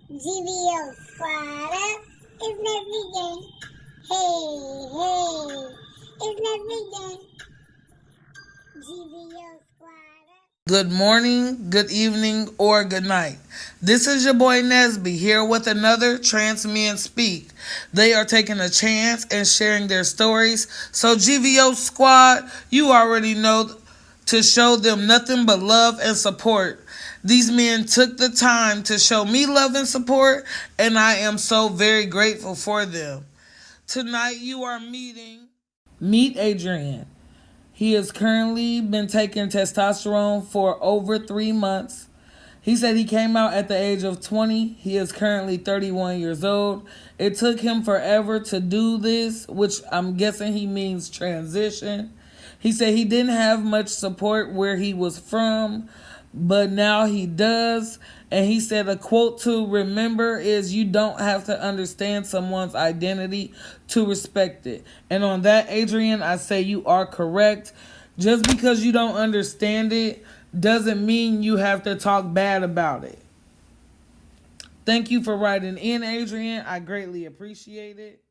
GVO squatter, it's Nesby Gang. Hey, hey, it's Nesby Gang. GVO squatter. Good morning, good evening, or good night. This is your boy Nesby here with another Transmen Speak. They are taking a chance and sharing their stories. So GVO squad, you already know to show them nothing but love and support. These men took the time to show me love and support, and I am so very grateful for them. Tonight you are Meet Adryan. He has currently been taking testosterone for over 3 months. He said he came out at the age of 20. He is currently 31 years old. It took him forever to do this, which I'm guessing he means transition. He said he didn't have much support where he was from, but now he does. And he said a quote to remember is you don't have to understand someone's identity to respect it. And on that, Adryan, I say you are correct. Just because you don't understand it doesn't mean you have to talk bad about it. Thank you for writing in, Adryan. I greatly appreciate it.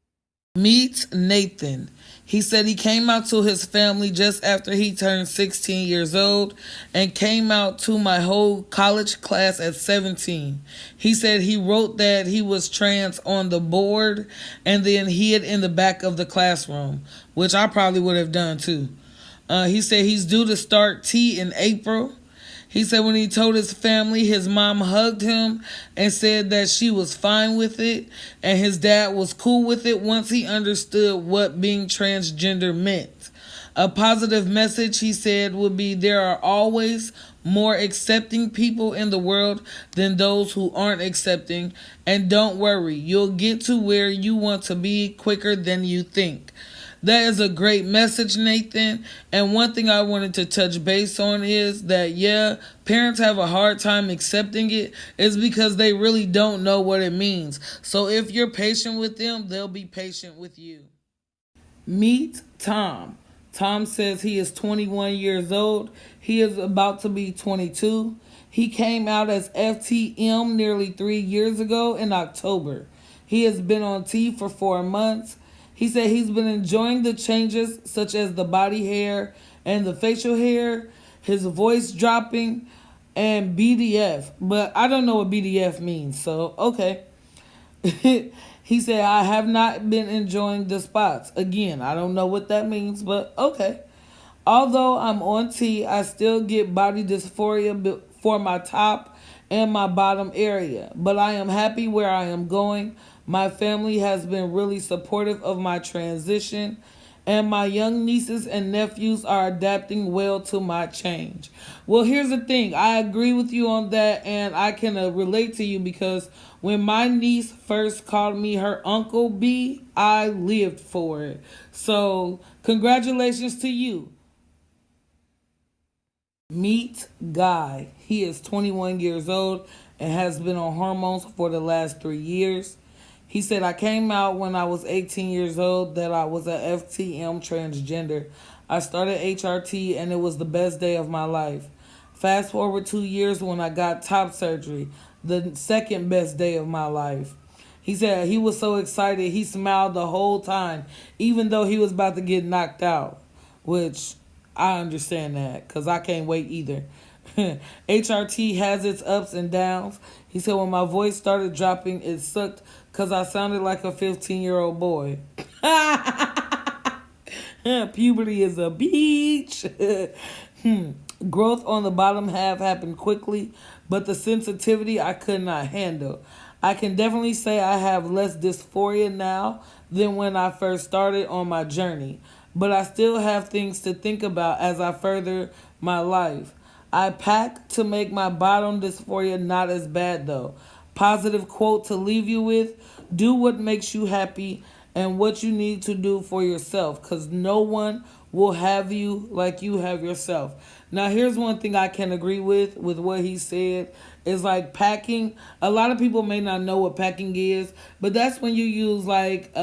Meet Nathan. He said he came out to his family just after he turned 16 years old and came out to my whole college class at 17. He said he wrote that he was trans on the board and then hid in the back of the classroom, which I probably would have done too. He said he's due to start T in April. He said when he told his family, his mom hugged him and said that she was fine with it, and his dad was cool with it once he understood what being transgender meant. A positive message, he said, would be there are always more accepting people in the world than those who aren't accepting, and don't worry, you'll get to where you want to be quicker than you think. That is a great message, Nathan. And one thing I wanted to touch base on is that, yeah, parents have a hard time accepting it. It's because they really don't know what it means. So if you're patient with them, they'll be patient with you. Meet Tom. Tom says he is 21 years old. He is about to be 22. He came out as FTM nearly 3 years ago in October. He has been on T for 4 months. He said he's been enjoying the changes such as the body hair and the facial hair, his voice dropping, and BDF. But I don't know what BDF means, so okay. He said, I have not been enjoying the spots. Again, I don't know what that means, but okay. Although I'm on T, I still get body dysphoria for my top and my bottom area. But I am happy where I am going. My family has been really supportive of my transition, and my young nieces and nephews are adapting well to my change. Well, here's the thing. I agree with you on that, and I can relate to you because when my niece first called me her Uncle B, I lived for it. So, congratulations to you. Meet Guy. He is 21 years old and has been on hormones for the last 3 years. He said, I came out when I was 18 years old that I was a FTM transgender. I started HRT and it was the best day of my life. Fast forward 2 years when I got top surgery, the second best day of my life. He said he was so excited, he smiled the whole time, even though he was about to get knocked out, which I understand that because I can't wait either. HRT has its ups and downs. He said when my voice started dropping, it sucked because I sounded like a 15-year-old boy. Puberty is a beach. Growth on the bottom half happened quickly, but the sensitivity I could not handle. I can definitely say I have less dysphoria now than when I first started on my journey, but I still have things to think about as I further my life. I pack to make my bottom dysphoria not as bad though. Positive quote to leave you with: do what makes you happy and what you need to do for yourself, because no one will have you like you have yourself. Now, here's one thing I can agree with what he said is like packing. A lot of people may not know what packing is, but that's when you use like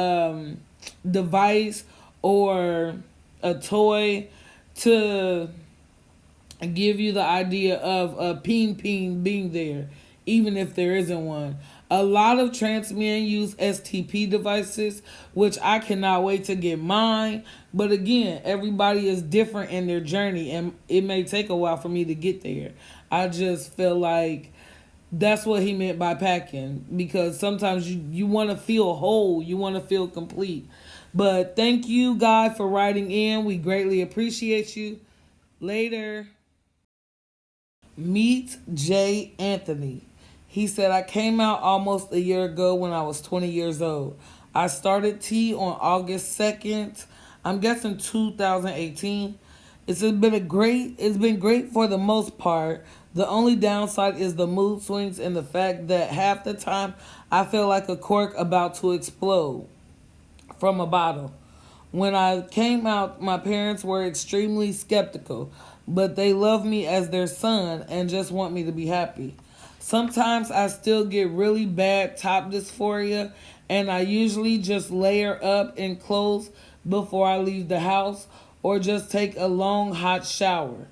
device or a toy to give you the idea of a peen being there. even if there isn't one. A lot of trans men use STP devices, which I cannot wait to get mine. But again, everybody is different in their journey, and it may take a while for me to get there. I just feel like that's what he meant by packing, because sometimes you want to feel whole, you want to feel complete. But thank you, Guy, for writing in. We greatly appreciate you. Later. Meet J. Anthony. He said, I came out almost a year ago when I was 20 years old. I started T on August 2nd. I'm guessing 2018. It's been great for the most part. The only downside is the mood swings and the fact that half the time I feel like a cork about to explode from a bottle. When I came out, my parents were extremely skeptical, but they love me as their son and just want me to be happy. Sometimes I still get really bad top dysphoria, and I usually just layer up in clothes before I leave the house or just take a long hot shower.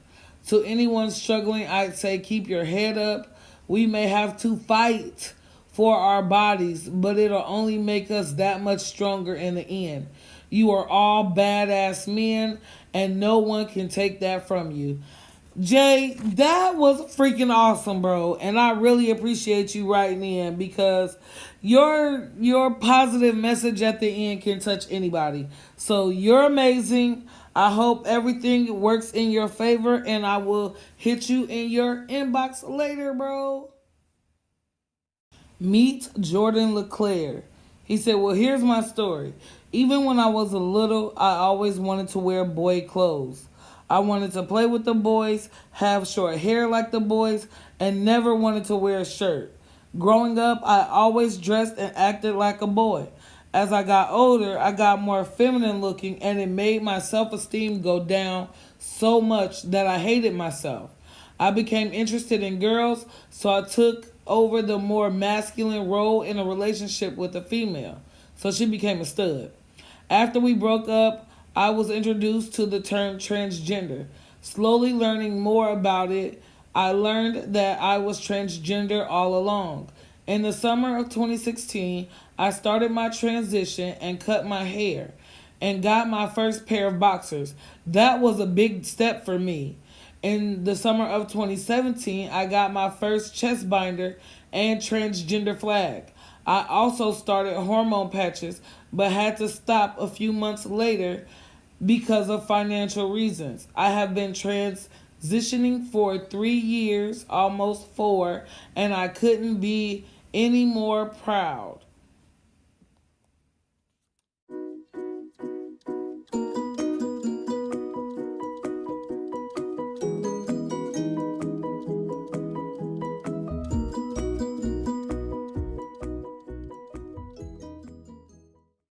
To anyone struggling, I'd say keep your head up. We may have to fight for our bodies, but it'll only make us that much stronger in the end. You are all badass men, and no one can take that from you. Jay, that was freaking awesome, bro. And I really appreciate you writing in, because your positive message at the end can touch anybody. So you're amazing. I hope everything works in your favor, and I will hit you in your inbox later, bro. Meet Jordan LeClaire. He said, well, here's my story. Even when I was a little, I always wanted to wear boy clothes. I wanted to play with the boys, have short hair like the boys, and never wanted to wear a shirt. Growing up, I always dressed and acted like a boy. As I got older, I got more feminine looking, and it made my self-esteem go down so much that I hated myself. I became interested in girls, so I took over the more masculine role in a relationship with a female. So she became a stud. After we broke up, I was introduced to the term transgender. Slowly learning more about it, I learned that I was transgender all along. In the summer of 2016, I started my transition and cut my hair and got my first pair of boxers. That was a big step for me. In the summer of 2017, I got my first chest binder and transgender flag. I also started hormone patches, but had to stop a few months later because of financial reasons. I have been transitioning for 3 years, almost 4, and I couldn't be any more proud.